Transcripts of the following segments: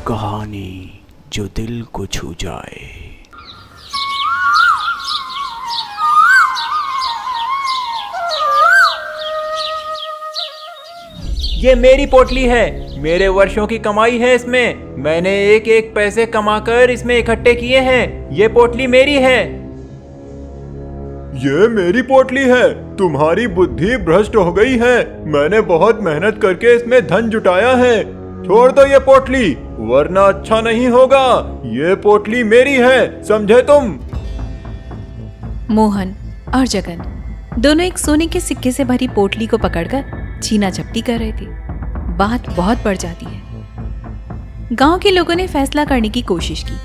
कहानी जो दिल को छू जाए। ये मेरी पोटली है, मेरे वर्षों की कमाई है इसमें। मैंने एक एक पैसे कमाकर इसमें इकट्ठे किए हैं। ये पोटली मेरी है। ये मेरी पोटली है। तुम्हारी बुद्धि भ्रष्ट हो गई है। मैंने बहुत मेहनत करके इसमें धन जुटाया है। छोड़ दो ये पोटली, वरना अच्छा नहीं होगा। ये पोटली मेरी है, समझे तुम? मोहन और जगन दोनों एक सोने के सिक्के से भरी पोटली को पकड़कर छीना झपटी कर रहे थे। बात बहुत बढ़ जाती है। गांव के लोगों ने फैसला करने की कोशिश की,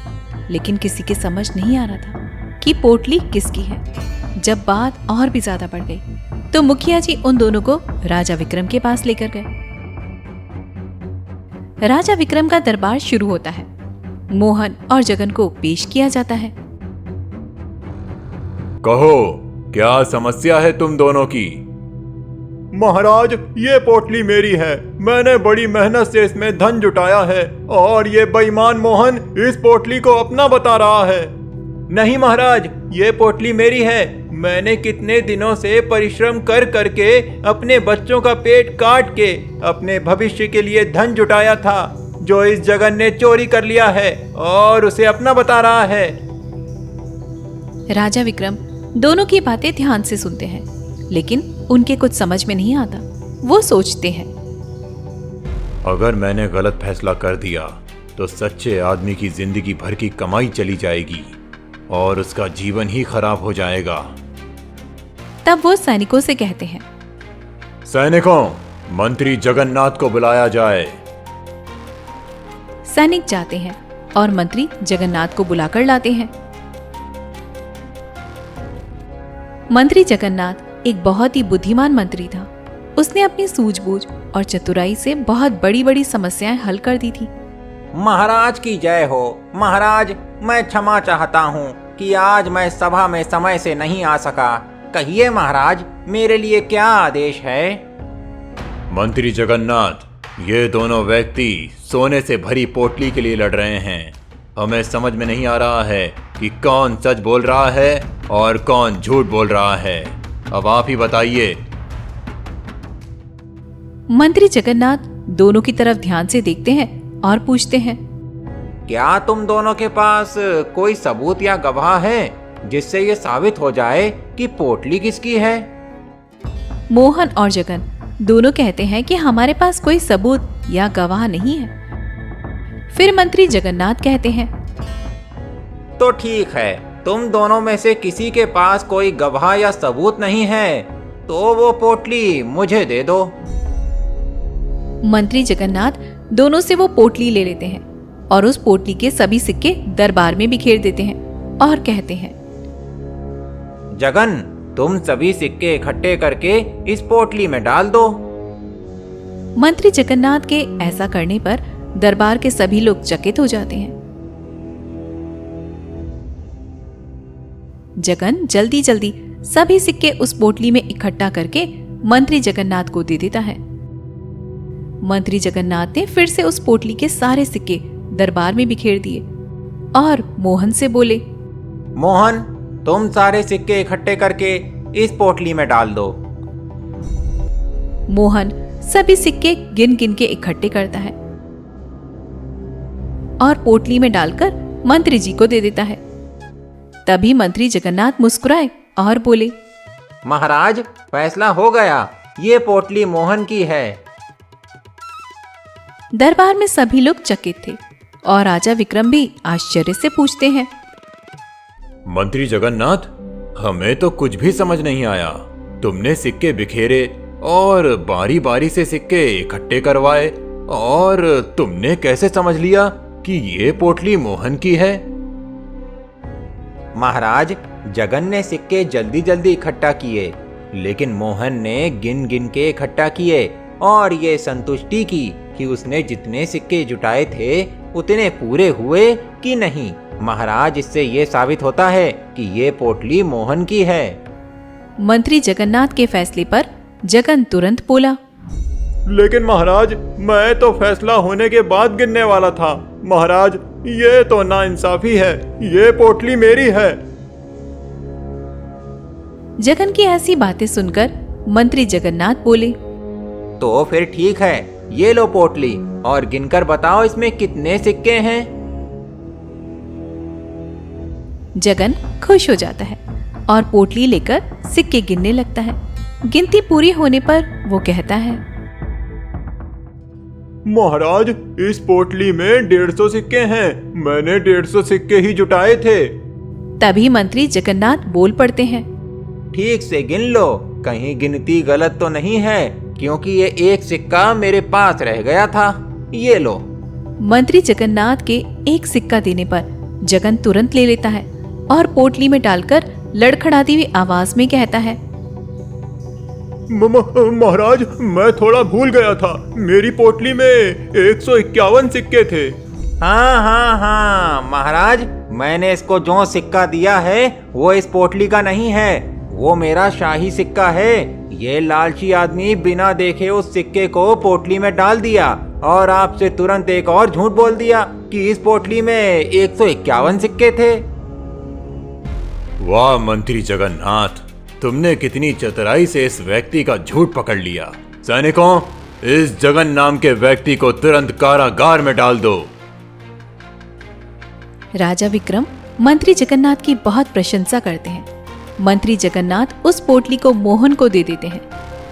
लेकिन किसी के समझ नहीं आ रहा था कि पोटली किसकी है। जब बात और भी ज्यादा बढ़ गई तो मुखिया जी उन दोनों को राजा विक्रम के पास लेकर गए। राजा विक्रम का दरबार शुरू होता है। मोहन और जगन को पेश किया जाता है। कहो, क्या समस्या है तुम दोनों की? महाराज, ये पोटली मेरी है। मैंने बड़ी मेहनत से इसमें धन जुटाया है और ये बेईमान मोहन इस पोटली को अपना बता रहा है। नहीं महाराज, ये पोटली मेरी है। मैंने कितने दिनों से परिश्रम कर करके अपने बच्चों का पेट काट के अपने भविष्य के लिए धन जुटाया था, जो इस जगन ने चोरी कर लिया है और उसे अपना बता रहा है। राजा विक्रम दोनों की बातें ध्यान से सुनते हैं, लेकिन उनके कुछ समझ में नहीं आता। वो सोचते हैं, अगर मैंने गलत फैसला कर दिया तो सच्चे आदमी की जिंदगी भर की कमाई चली जाएगी और उसका जीवन ही खराब हो जाएगा। तब वो सैनिकों से कहते हैं, सैनिकों, मंत्री जगन्नाथ को बुलाया जाए। सैनिक जाते हैं और मंत्री जगन्नाथ को बुलाकर लाते हैं। मंत्री जगन्नाथ एक बहुत ही बुद्धिमान मंत्री था। उसने अपनी सूझबूझ और चतुराई से बहुत बड़ी बड़ी समस्याएं हल कर दी थी। महाराज की जय हो। महाराज, मैं क्षमा चाहता हूँ कि आज मैं सभा में समय से नहीं आ सका। कहिए महाराज, मेरे लिए क्या आदेश है? मंत्री जगन्नाथ, ये दोनों व्यक्ति सोने से भरी पोटली के लिए लड़ रहे हैं। हमें समझ में नहीं आ रहा है कि कौन सच बोल रहा है और कौन झूठ बोल रहा है। अब आप ही बताइए। मंत्री जगन्नाथ दोनों की तरफ ध्यान से देखते हैं और पूछते हैं, क्या तुम दोनों के पास कोई सबूत या गवाह है जिससे ये साबित हो जाए कि पोटली किसकी है? मोहन और जगन दोनों कहते हैं कि हमारे पास कोई सबूत या गवाह नहीं है। फिर मंत्री जगन्नाथ कहते हैं, तो ठीक है, तुम दोनों में से किसी के पास कोई गवाह या सबूत नहीं है तो वो पोटली मुझे दे दो। मंत्री जगन्नाथ दोनों से वो पोटली ले लेते हैं और उस पोटली के सभी सिक्के दरबार में बिखेर देते हैं और कहते हैं, जगन, तुम सभी सिक्के इकट्ठे करके इस पोटली में डाल दो। मंत्री जगन्नाथ के ऐसा करने पर दरबार के सभी लोग चकित हो जाते हैं। जगन जल्दी जल्दी सभी सिक्के उस पोटली में इकट्ठा करके मंत्री जगन्नाथ को दे देता है। मंत्री जगन्नाथ ने फिर से उस पोटली के सारे सिक्के दरबार में बिखेर दिए और मोहन से बोले, मोहन, तुम सारे सिक्के इकट्ठे करके इस पोटली में डाल दो। मोहन सभी सिक्के गिन गिन के इकट्ठे करता है और पोटली में डालकर मंत्री जी को दे देता है। तभी मंत्री जगन्नाथ मुस्कुराए और बोले, महाराज, फैसला हो गया। ये पोटली मोहन की है। दरबार में सभी लोग चकित थे और राजा विक्रम भी आश्चर्य से पूछते हैं, मंत्री जगन्नाथ, हमें तो कुछ भी समझ नहीं आया। तुमने सिक्के बिखेरे और बारी बारी से सिक्के इकट्ठे करवाए और तुमने कैसे समझ लिया कि ये पोटली मोहन की है? महाराज, जगन ने सिक्के जल्दी जल्दी इकट्ठा किए, लेकिन मोहन ने गिन गिन के इकट्ठा किए और ये संतुष्टि की कि उसने जितने सिक्के जुटाए थे उतने पूरे हुए कि नहीं। महाराज, इससे ये साबित होता है कि ये पोटली मोहन की है। मंत्री जगन्नाथ के फैसले पर जगन तुरंत बोला, लेकिन महाराज, मैं तो फैसला होने के बाद गिनने वाला था। महाराज, ये तो नाइंसाफी है। ये पोटली मेरी है। जगन की ऐसी बातें सुनकर मंत्री जगन्नाथ बोले, तो फिर ठीक है, ये लो पोटली और गिनकर बताओ इसमें कितने सिक्के हैं। जगन खुश हो जाता है और पोटली लेकर सिक्के गिनने लगता है। गिनती पूरी होने पर वो कहता है, महाराज, इस पोटली में 150 सिक्के हैं। मैंने 150 सिक्के ही जुटाए थे। तभी मंत्री जगन्नाथ बोल पड़ते हैं, ठीक से गिन लो, कहीं गिनती गलत तो नहीं है, क्योंकि ये एक सिक्का मेरे पास रह गया था। ये लो। मंत्री जगन्नाथ के एक सिक्का देने पर जगन तुरंत ले लेता है और पोटली में डालकर लड़खड़ाती हुई आवाज में कहता है, महाराज, मैं थोड़ा भूल गया था। मेरी पोटली में 151 सिक्के थे। हाँ महाराज, मैंने इसको जो सिक्का दिया है वो इस पोटली का नहीं है, वो मेरा शाही सिक्का है। ये लालची आदमी बिना देखे उस सिक्के को पोटली में डाल दिया और आपसे तुरंत एक और झूठ बोल दिया कि इस पोटली में 151 सिक्के थे। वाह मंत्री जगन्नाथ, तुमने कितनी चतुराई से इस व्यक्ति का झूठ पकड़ लिया। सैनिकों, इस जगन नाम के व्यक्ति को तुरंत कारागार में डाल दो। राजा विक्रम मंत्री जगन्नाथ की बहुत प्रशंसा करते हैं। मंत्री जगन्नाथ उस पोटली को मोहन को दे देते हैं।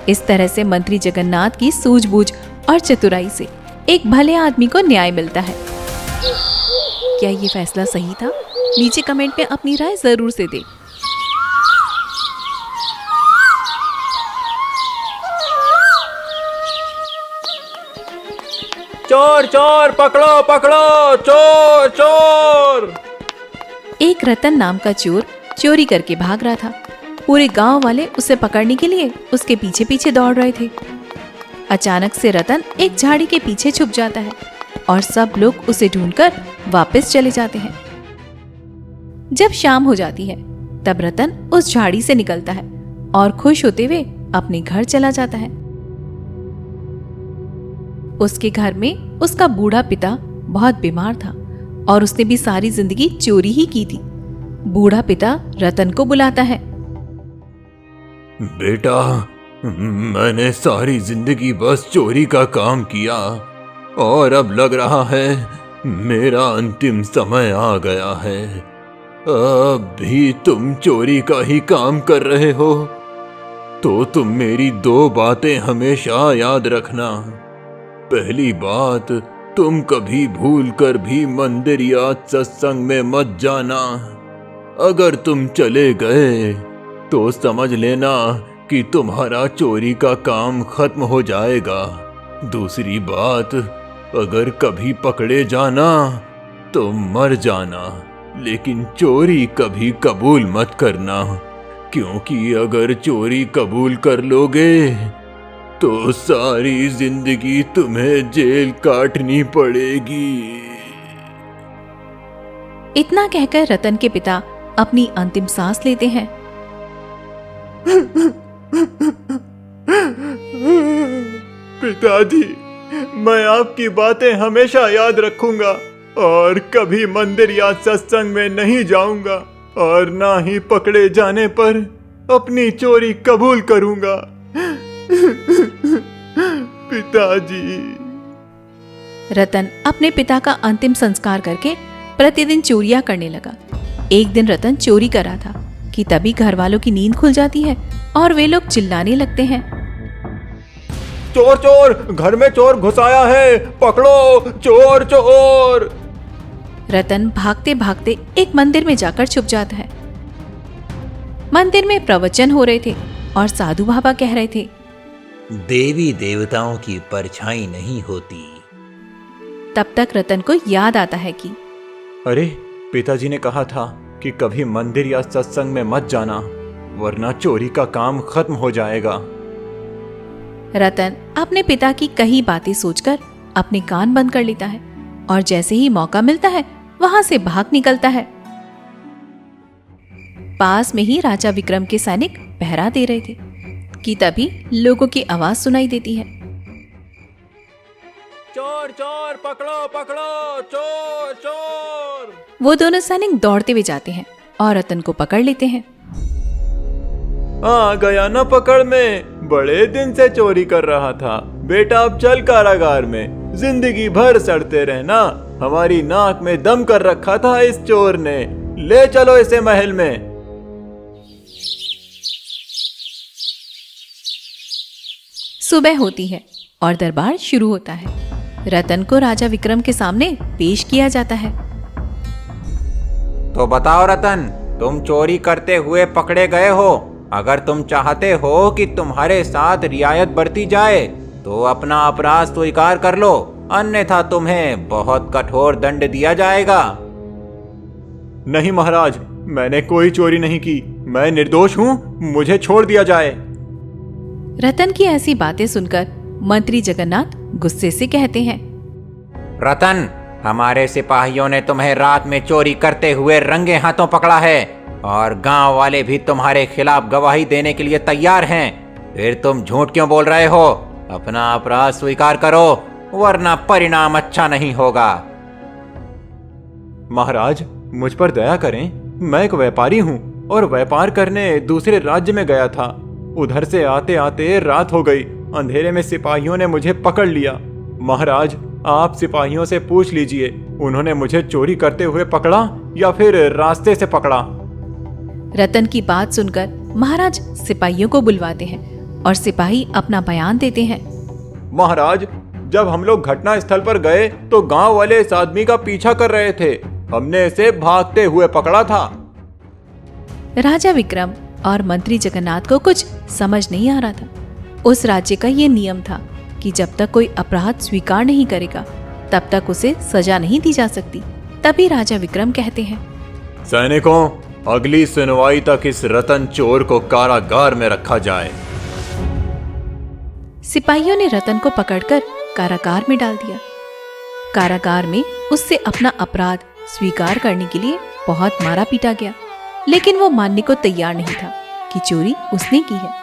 इस तरह से मंत्री जगन्नाथ की सूझबूझ और चतुराई से एक भले आदमी को न्याय मिलता है। क्या ये फैसला सही था? नीचे कमेंट में अपनी राय जरूर से दें। चोर चोर, पकड़ो पकड़ो, चोर चोर। एक रतन नाम का चोर चोरी करके भाग रहा था। पूरे गांव वाले उसे पकड़ने के लिए उसके पीछे पीछे दौड़ रहे थे। अचानक से रतन एक झाड़ी के पीछे छुप जाता है और सब लोग उसे ढूंढकर वापस चले जाते हैं। जब शाम हो जाती है तब रतन उस झाड़ी से निकलता है और खुश होते हुए अपने घर चला जाता है। उसके घर में उसका बूढ़ा पिता बहुत बीमार था और उसने भी सारी जिंदगी चोरी ही की थी। बूढ़ा पिता रतन को बुलाता है। बेटा, मैंने सारी जिंदगी बस चोरी का काम किया और अब लग रहा है मेरा अंतिम समय आ गया है। अब भी तुम चोरी का ही काम कर रहे हो तो तुम मेरी 2 बातें हमेशा याद रखना। पहली बात, तुम कभी भूल कर भी मंदिर या सत्संग में मत जाना। अगर तुम चले गए तो समझ लेना कि तुम्हारा चोरी का काम खत्म हो जाएगा। दूसरी बात, अगर कभी पकड़े जाना तो मर जाना, लेकिन चोरी कभी कबूल मत करना, क्योंकि अगर चोरी कबूल कर लोगे तो सारी जिंदगी तुम्हें जेल काटनी पड़ेगी। इतना कहकर रतन के पिता अपनी अंतिम सांस लेते हैं। पिताजी, मैं आपकी बातें हमेशा याद रखूंगा और कभी मंदिर या सत्संग में नहीं जाऊंगा और ना ही पकड़े जाने पर अपनी चोरी कबूल करूंगा। पिताजी। रतन अपने पिता का अंतिम संस्कार करके प्रतिदिन चोरियां करने लगा। एक दिन रतन चोरी कर रहा था कि तभी घर वालों की नींद खुल जाती है और वे लोग चिल्लाने लगते हैं, चोर चोर, घर में चोर घुस आया है, पकड़ो, चोर चोर। रतन भागते भागते एक मंदिर में जाकर छुप जाता है। मंदिर में प्रवचन हो रहे थे और साधु बाबा कह रहे थे, देवी देवताओं की परछाई नहीं होती। तब तक रतन को याद आता है कि अरे, पिताजी ने कहा था कि कभी मंदिर या सत्संग में मत जाना, वरना चोरी का काम खत्म हो जाएगा। रतन अपने पिता की कई बातें सोचकर अपने कान बंद कर लेता है और जैसे ही मौका मिलता है वहां से भाग निकलता है। पास में ही राजा विक्रम के सैनिक पहरा दे रहे थे कि तभी लोगों की आवाज सुनाई देती है। चोर चोर, पकड़ो पकड़ो, चोर चोर। वो दोनों सैनिक दौड़ते हुए जाते हैं और रतन को पकड़ लेते हैं। आ गया ना पकड़ में, बड़े दिन से चोरी कर रहा था। बेटा अब चल कारागार में, जिंदगी भर सड़ते रहना। हमारी नाक में दम कर रखा था इस चोर ने, ले चलो इसे महल में। सुबह होती है और दरबार शुरू होता है। रतन को राजा विक्रम के सामने पेश किया जाता है। तो बताओ रतन, तुम चोरी करते हुए पकड़े गए हो। अगर तुम चाहते हो कि तुम्हारे साथ रियायत बरती जाए तो अपना अपराध स्वीकार कर लो, अन्यथा तुम्हें बहुत कठोर दंड दिया जाएगा। नहीं महाराज, मैंने कोई चोरी नहीं की, मैं निर्दोष हूँ, मुझे छोड़ दिया जाए। रतन की ऐसी बातें सुनकर मंत्री जगन्नाथ गुस्से से कहते हैं, रतन, हमारे सिपाहियों ने तुम्हें रात में चोरी करते हुए रंगे हाथों पकड़ा है और गांव वाले भी तुम्हारे खिलाफ गवाही देने के लिए तैयार हैं। फिर तुम झूठ क्यों बोल रहे हो? अपना अपराध स्वीकार करो, वरना परिणाम अच्छा नहीं होगा। महाराज, मुझ पर दया करें, मैं एक व्यापारी हूँ और व्यापार करने दूसरे राज्य में गया था। उधर से आते आते रात हो गई, अंधेरे में सिपाहियों ने मुझे पकड़ लिया। महाराज, आप सिपाहियों से पूछ लीजिए, उन्होंने मुझे चोरी करते हुए पकड़ा या फिर रास्ते से पकड़ा। रतन की बात सुनकर महाराज सिपाहियों को बुलवाते हैं और सिपाही अपना बयान देते हैं। महाराज, जब हम लोग घटना स्थल पर गए तो गांव वाले इस आदमी का पीछा कर रहे थे, हमने इसे भागते हुए पकड़ा था। राजा विक्रम और मंत्री जगन्नाथ को कुछ समझ नहीं आ रहा था। उस राज्य का ये नियम था कि जब तक कोई अपराध स्वीकार नहीं करेगा तब तक उसे सजा नहीं दी जा सकती। तभी राजा विक्रम कहते हैं, सैनिकों, अगली सुनवाई तक इस रतन चोर को कारागार में रखा जाए। सिपाहियों ने रतन को पकड़कर कारागार में डाल दिया। कारागार में उससे अपना अपराध स्वीकार करने के लिए बहुत मारा पीटा गया, लेकिन वो मानने को तैयार नहीं था कि चोरी उसने की है।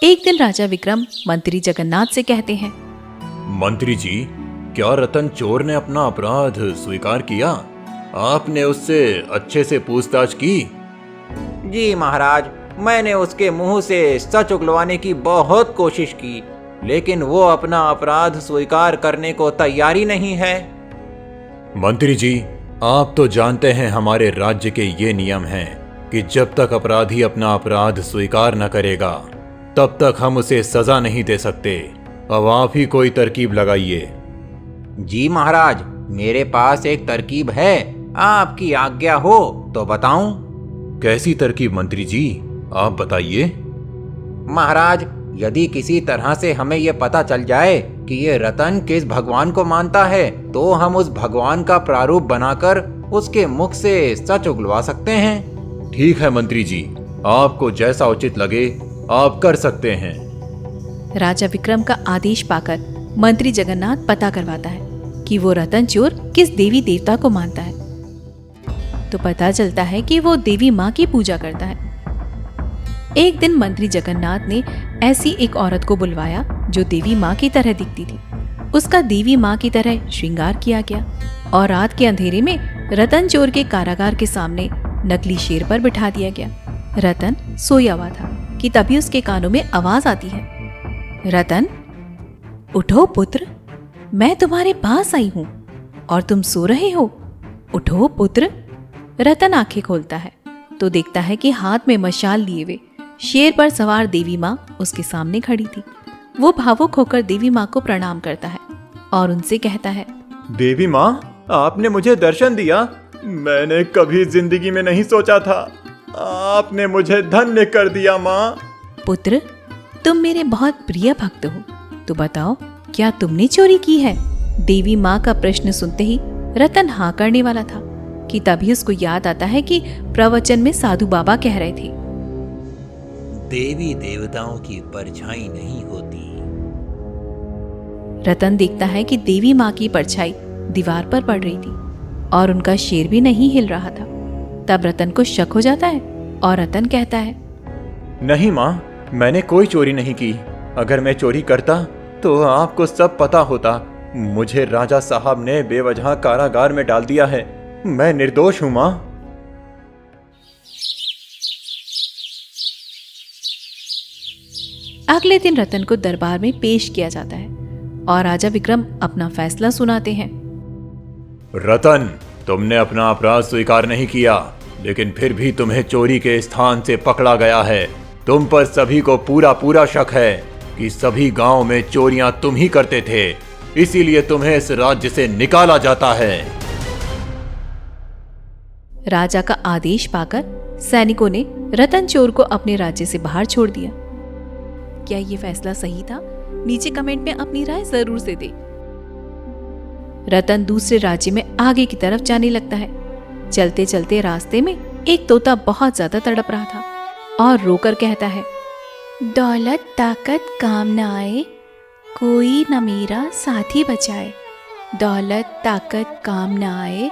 एक दिन राजा विक्रम मंत्री जगन्नाथ से कहते हैं, मंत्री जी, क्या रतन चोर ने अपना अपराध स्वीकार किया? आपने उससे अच्छे से पूछताछ की? जी महाराज, मैंने उसके मुंह से सच उगलवाने की बहुत कोशिश की, लेकिन वो अपना अपराध स्वीकार करने को तैयार ही नहीं है। मंत्री जी, आप तो जानते हैं हमारे राज्य के ये नियम हैं कि जब तक अपराधी अपना अपराध स्वीकार न करेगा तब तक हम उसे सजा नहीं दे सकते। अब आप ही कोई तरकीब लगाइए। जी महाराज, मेरे पास एक तरकीब है, आपकी आज्ञा हो तो बताऊं? कैसी तरकीब मंत्री जी, आप बताइए। महाराज, यदि किसी तरह से हमें यह पता चल जाए कि ये रतन किस भगवान को मानता है तो हम उस भगवान का प्रारूप बनाकर उसके मुख से सच उगलवा सकते हैं। ठीक है मंत्री जी, आपको जैसा उचित लगे आप कर सकते हैं। राजा विक्रम का आदेश पाकर मंत्री जगन्नाथ पता करवाता है कि वो रतन चोर किस देवी देवता को मानता है। तो पता चलता है कि वो देवी माँ की पूजा करता है। एक दिन मंत्री जगन्नाथ ने ऐसी एक औरत को बुलवाया जो देवी माँ की तरह दिखती थी। उसका देवी माँ की तरह श्रृंगार किया गया और रात के अंधेरे में रतन चोर के कारागार के सामने नकली शेर पर बिठा दिया गया। रतन सोया हुआ था कि तभी उसके कानों में आवाज आती है, रतन, उठो पुत्र, मैं तुम्हारे पास आई हूं और तुम सो रहे हो। उठो पुत्र। रतन आंखें खोलता है तो देखता है कि हाथ में मशाल लिए हुए शेर पर सवार देवी माँ उसके सामने खड़ी थी। वो भावुक होकर देवी माँ को प्रणाम करता है और उनसे कहता है, देवी माँ, आपने मुझे दर्शन दिया, मैंने कभी जिंदगी में नहीं सोचा था। आपने मुझे धन्य कर दिया माँ। पुत्र, तुम मेरे बहुत प्रिय भक्त हो, तो बताओ क्या तुमने चोरी की है? देवी माँ का प्रश्न सुनते ही रतन हाँ करने वाला था कि तभी उसको याद आता है कि प्रवचन में साधु बाबा कह रहे थे, देवी देवताओं की परछाई नहीं होती। रतन देखता है कि देवी माँ की परछाई दीवार पर पड़ रही थी। और उनका शेर भी नहीं हिल रहा था। तब रतन को शक हो जाता है और रतन कहता है, नहीं माँ, मैंने कोई चोरी नहीं की। अगर मैं चोरी करता तो आपको सब पता होता। मुझे राजा साहब ने बेवजह कारागार में डाल दिया है। मैं निर्दोष हूँ माँ। अगले दिन रतन को दरबार में पेश किया जाता है और राजा विक्रम अपना फैसला सुनाते हैं। रतन, तुमने अपना अपराध स्वीकार नहीं किया, लेकिन फिर भी तुम्हें चोरी के स्थान से पकड़ा गया है। तुम पर सभी को पूरा शक है कि सभी गांव में चोरियां तुम ही करते थे, इसीलिए तुम्हें इस राज्य से निकाला जाता है। राजा का आदेश पाकर सैनिकों ने रतन चोर को अपने राज्य से बाहर छोड़ दिया। क्या ये फैसला सही था? नीचे कमेंट में अपनी राय जरूर से दे। रतन दूसरे राज्य में आगे की तरफ जाने लगता है। चलते चलते रास्ते में एक तोता बहुत ज्यादा तड़प रहा था और रोकर कहता है, दौलत ताकत काम न आए, कोई न मेरा साथी बचाए। दौलत ताकत काम न आए,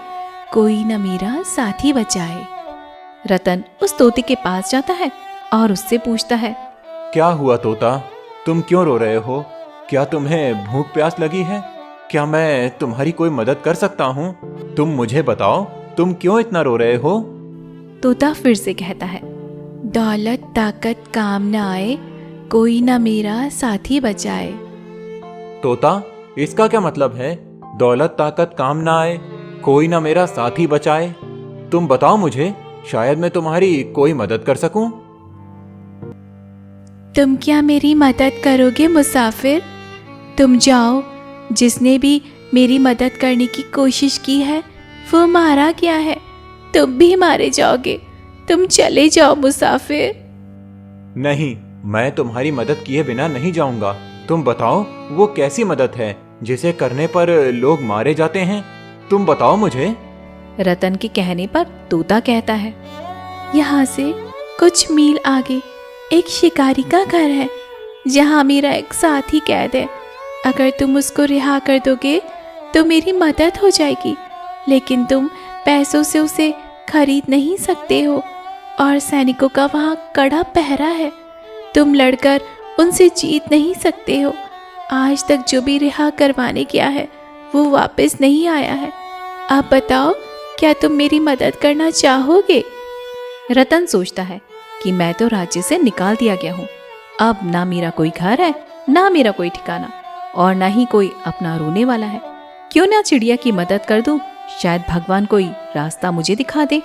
कोई न मेरा साथी बचाए। रतन उस तोते के पास जाता है और उससे पूछता है, क्या हुआ तोता, तुम क्यों रो रहे हो? क्या तुम्हें भूख प्यास लगी है? क्या मैं तुम्हारी कोई मदद कर सकता हूँ? तुम मुझे बताओ, तुम क्यों इतना रो रहे हो? तोता फिर से कहता है, दौलत ताकत काम न आए, कोई न मेरा साथी बचाए। तोता, इसका क्या मतलब है? दौलत ताकत काम ना आए, कोई ना मेरा साथी बचाए। तुम बताओ मुझे, शायद मैं तुम्हारी कोई मदद कर सकूं। तुम क्या मेरी मदद करोगे मुसाफिर? तुम जाओ, जिसने भी मेरी मदद करने की कोशिश की है वो मारा गया है। तुम भी मारे जाओगे। तुम चले जाओ मुसाफिर। नहीं, मैं तुम्हारी मदद किए बिना नहीं जाऊंगा। तुम बताओ, वो कैसी मदद है जिसे करने पर लोग मारे जाते हैं? तुम बताओ मुझे। रतन के कहने पर तोता कहता है, यहाँ से कुछ मील आगे एक शिकारी का घर है, जहाँ मेरा एक साथी कैद है। अगर तुम उसको रिहा कर दोगे तो मेरी मदद हो जाएगी, लेकिन तुम पैसों से उसे खरीद नहीं सकते हो और सैनिकों का वहाँ कड़ा पहरा है। तुम लड़कर उनसे जीत नहीं सकते हो। आज तक जो भी रिहा करवाने गया है वो वापस नहीं आया है। अब बताओ, क्या तुम मेरी मदद करना चाहोगे? रतन सोचता है कि मैं तो राज्य से निकाल दिया गया हूँ। अब ना मेरा कोई घर है, ना मेरा कोई ठिकाना, और ना ही कोई अपना रोने वाला है। क्यों ना चिड़िया की मदद कर दूं? शायद भगवान कोई रास्ता मुझे दिखा दे।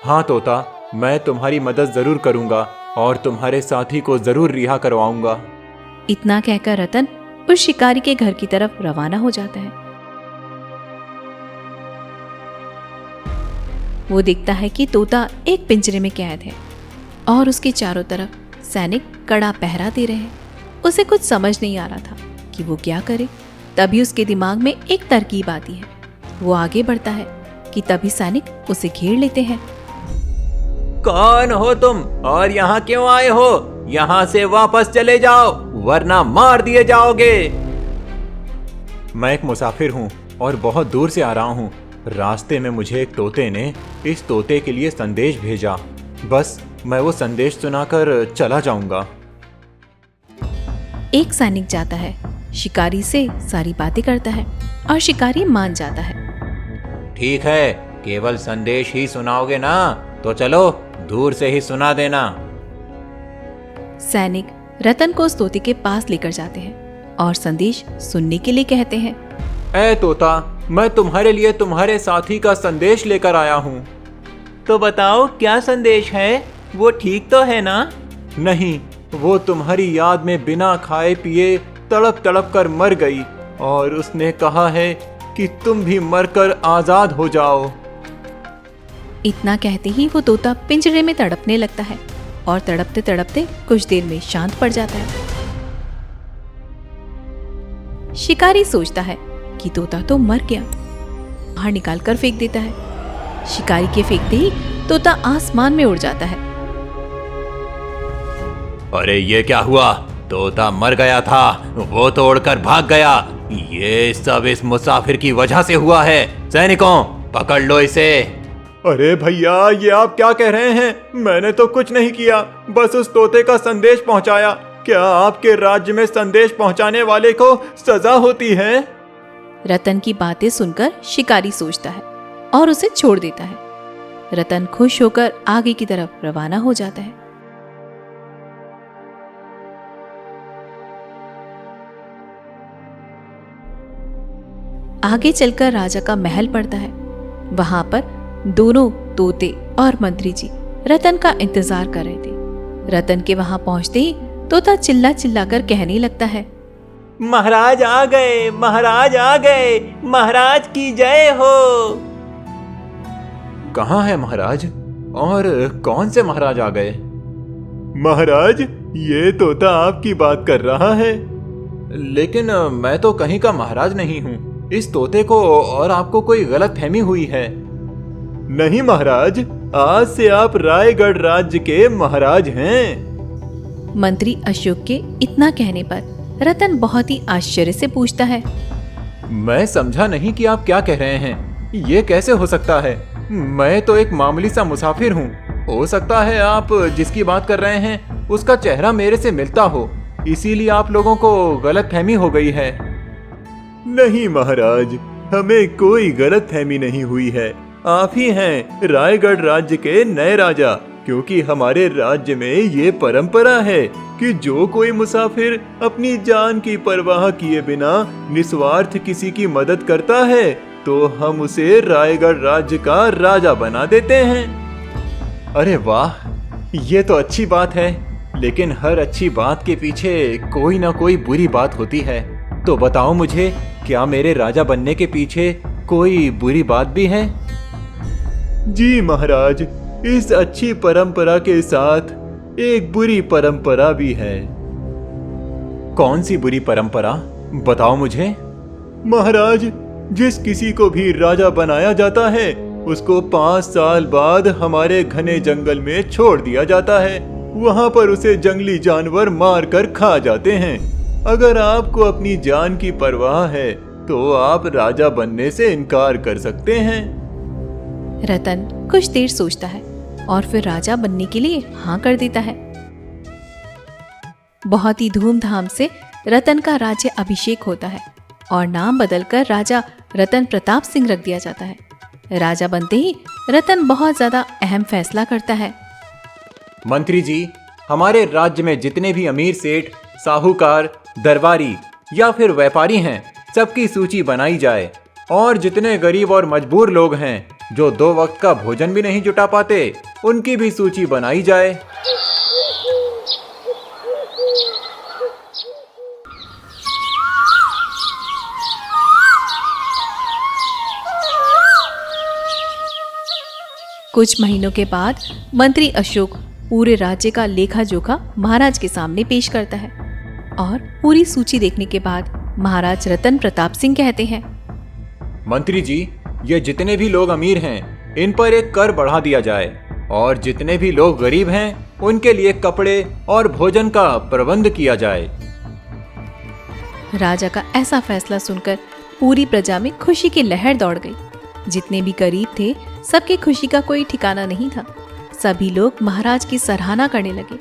हाँ तोता, मैं तुम्हारी मदद जरूर करूंगा और तुम्हारे साथी को जरूर रिहा करवाऊंगा। इतना कहकर रतन उस शिकारी के घर की तरफ रवाना हो जाता है। वो देखता है कि तोता एक पिंजरे में कैद है और उसके चारों तरफ सैनिक कड़ा पहरा दे रहे हैं। उसे कुछ समझ नहीं आ रहा था कि वो क्या करे। तभी उसके दिमाग में एक तरकीब आती है। वो आगे बढ़ता है कि तभी सैनिक उसे घेर लेते हैं। कौन हो तुम और यहाँ क्यों आए हो? यहाँ से वापस चले जाओ, वरना मार दिए जाओगे। मैं एक मुसाफिर हूँ और बहुत दूर से आ रहा हूँ। रास्ते में मुझे एक तोते ने इस तोते के लिए संदेश भेजा। बस मैं वो संदेश सुनाकर चला जाऊंगा। एक सैनिक जाता है, शिकारी से सारी बातें करता है और शिकारी मान जाता है। ठीक है, केवल संदेश ही सुनाओगे ना? तो चलो, दूर से ही सुना देना। सैनिक रतन को उस तोते के पास लेकर जाते हैं और संदेश सुनने के लिए कहते हैं। ए तोता, मैं तुम्हारे लिए तुम्हारे साथी का संदेश लेकर आया हूँ। तो बताओ, क्या संदेश है? वो ठीक तो है ना? नहीं, वो तुम्हारी याद में बिना खाए पिए तड़प तड़प कर मर गई और उसने कहा है कि तुम भी मरकर आजाद हो जाओ। इतना कहते ही वो तोता पिंजरे में तड़पने लगता है और तड़पते तड़पते कुछ देर में शांत पड़ जाता है। शिकारी सोचता है कि तोता तो मर गया, बाहर निकालकर फेंक देता है। शिकारी के फेंकते ही तोता आसमान में उड़ जाता है। अरे ये क्या हुआ? तोता मर गया था, वो तो उड़कर भाग गया। ये सब इस मुसाफिर की वजह से हुआ है। सैनिकों, पकड़ लो इसे। अरे भैया, ये आप क्या कह रहे हैं? मैंने तो कुछ नहीं किया, बस उस तोते का संदेश पहुंचाया। क्या आपके राज्य में संदेश पहुंचाने वाले को सजा होती है? रतन की बातें सुनकर शिकारी सोचता है और उसे छोड़ देता है। रतन खुश होकर आगे की तरफ रवाना हो जाता है। आगे चलकर राजा का महल पड़ता है। वहां पर दोनों तोते और मंत्री जी रतन का इंतजार कर रहे थे। रतन के वहां पहुंचते ही तोता चिल्ला चिल्ला कर कहने लगता है, महाराज आ गए, महाराज आ गए, महाराज की जय हो। कहाँ है महाराज? और कौन से महाराज आ गए? महाराज, ये तोता आपकी बात कर रहा है। लेकिन मैं तो कहीं का महाराज नहीं हूँ। इस तोते को और आपको कोई गलतफहमी हुई है। नहीं महाराज, आज से आप रायगढ़ राज्य के महाराज हैं। मंत्री अशोक के इतना कहने पर रतन बहुत ही आश्चर्य से पूछता है, मैं समझा नहीं कि आप क्या कह रहे हैं। ये कैसे हो सकता है? मैं तो एक मामूली सा मुसाफिर हूँ। हो सकता है आप जिसकी बात कर रहे हैं उसका चेहरा मेरे से मिलता हो, इसीलिए आप लोगों को गलतफहमी हो गई है। नहीं महाराज, हमें कोई गलतफहमी नहीं हुई है। आप ही हैं रायगढ़ राज्य के नए राजा, क्योंकि हमारे राज्य में ये परंपरा है कि जो कोई मुसाफिर अपनी जान की परवाह किए बिना निस्वार्थ किसी की मदद करता है तो हम उसे रायगढ़ राज्य का राजा बना देते हैं। अरे वाह, ये तो अच्छी बात है, लेकिन हर अच्छी बात के पीछे कोई ना कोई बुरी बात होती है। तो बताओ मुझे, क्या मेरे राजा बनने के पीछे कोई बुरी बात भी है? जी महाराज, इस अच्छी परंपरा के साथ एक बुरी परंपरा भी है। कौन सी बुरी परंपरा? बताओ मुझे। महाराज, जिस किसी को भी राजा बनाया जाता है उसको 5 साल बाद हमारे घने जंगल में छोड़ दिया जाता है। वहां पर उसे जंगली जानवर मार कर खा जाते हैं। अगर आपको अपनी जान की परवाह है तो आप राजा बनने से इनकार कर सकते हैं। रतन कुछ देर सोचता है और फिर राजा बनने के लिए हाँ कर देता है। बहुत ही धूमधाम से रतन का राज्य अभिषेक होता है और नाम बदलकर राजा रतन प्रताप सिंह रख दिया जाता है। राजा बनते ही रतन बहुत ज्यादा अहम फैसला करता है। मंत्री जी, हमारे राज्य में जितने भी अमीर सेठ, साहूकार, दरबारी या फिर व्यापारी हैं, सबकी सूची बनाई जाए और जितने गरीब और मजबूर लोग हैं जो 2 वक्त का भोजन भी नहीं जुटा पाते, उनकी भी सूची बनाई जाए। कुछ महीनों के बाद मंत्री अशोक पूरे राज्य का लेखा जोखा महाराज के सामने पेश करता है और पूरी सूची देखने के बाद महाराज रतन प्रताप सिंह कहते हैं, मंत्री जी, ये जितने भी लोग अमीर हैं इन पर एक कर बढ़ा दिया जाए और जितने भी लोग गरीब हैं उनके लिए कपड़े और भोजन का प्रबंध किया जाए। राजा का ऐसा फैसला सुनकर पूरी प्रजा में खुशी की लहर दौड़ गई। जितने भी गरीब थे सबकी खुशी का कोई ठिकाना नहीं था। सभी लोग महाराज की सराहना करने लगे।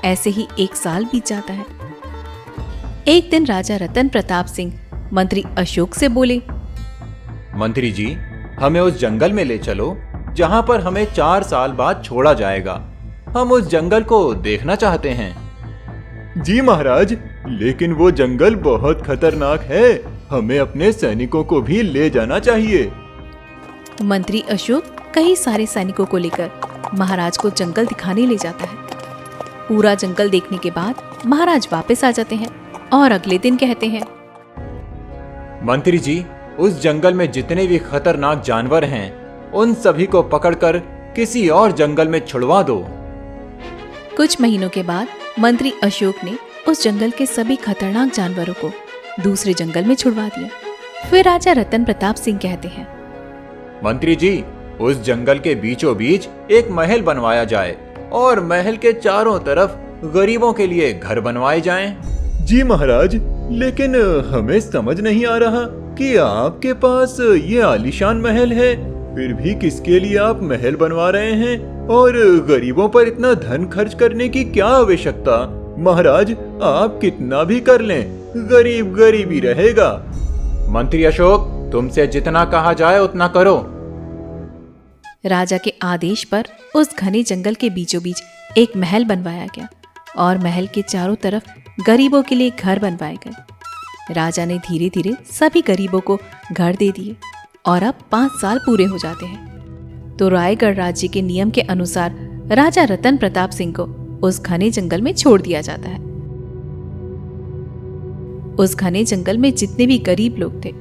ऐसे ही 1 साल बीत जाता है। एक दिन राजा रतन प्रताप सिंह मंत्री अशोक से बोले, मंत्री जी, हमें उस जंगल में ले चलो जहां पर हमें 4 साल बाद छोड़ा जाएगा। हम उस जंगल को देखना चाहते हैं। जी महाराज, लेकिन वो जंगल बहुत खतरनाक है। हमें अपने सैनिकों को भी ले जाना चाहिए। मंत्री अशोक कई सारे सैनिकों को लेकर महाराज को जंगल दिखाने ले जाता है। पूरा जंगल देखने के बाद महाराज वापस आ जाते हैं और अगले दिन कहते हैं, मंत्री जी, उस जंगल में जितने भी खतरनाक जानवर हैं उन सभी को पकड़कर किसी और जंगल में छुड़वा दो। कुछ महीनों के बाद मंत्री अशोक ने उस जंगल के सभी खतरनाक जानवरों को दूसरे जंगल में छुड़वा दिया। फिर राजा रतन प्रताप सिंह कहते हैं, मंत्री जी, उस जंगल के बीचों बीच एक महल बनवाया जाए और महल के चारों तरफ गरीबों के लिए घर बनवाए जाएं। जी महाराज, लेकिन हमें समझ नहीं आ रहा कि आपके पास ये आलीशान महल है, फिर भी किसके लिए आप महल बनवा रहे हैं और गरीबों पर इतना धन खर्च करने की क्या आवश्यकता? महाराज, आप कितना भी कर लें, गरीब गरीब ही रहेगा। मंत्री अशोक, तुमसे जितना कहा जाए उतना करो। राजा के आदेश पर उस घने जंगल के बीचों बीच एक महल बनवाया गया और महल के चारों तरफ गरीबों के लिए घर बनवाए गए। राजा ने धीरे धीरे सभी गरीबों को घर दे दिए और अब 5 साल पूरे हो जाते हैं तो रायगढ़ राज्य के नियम के अनुसार राजा रतन प्रताप सिंह को उस घने जंगल में छोड़ दिया जाता है। उस घने जंगल में जितने भी गरीब लोग थे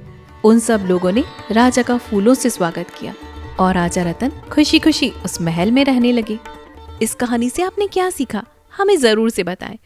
उन सब लोगों ने राजा का फूलों से स्वागत किया और राजा रतन खुशी खुशी उस महल में रहने लगे। इस कहानी से आपने क्या सीखा, हमें जरूर से बताएं।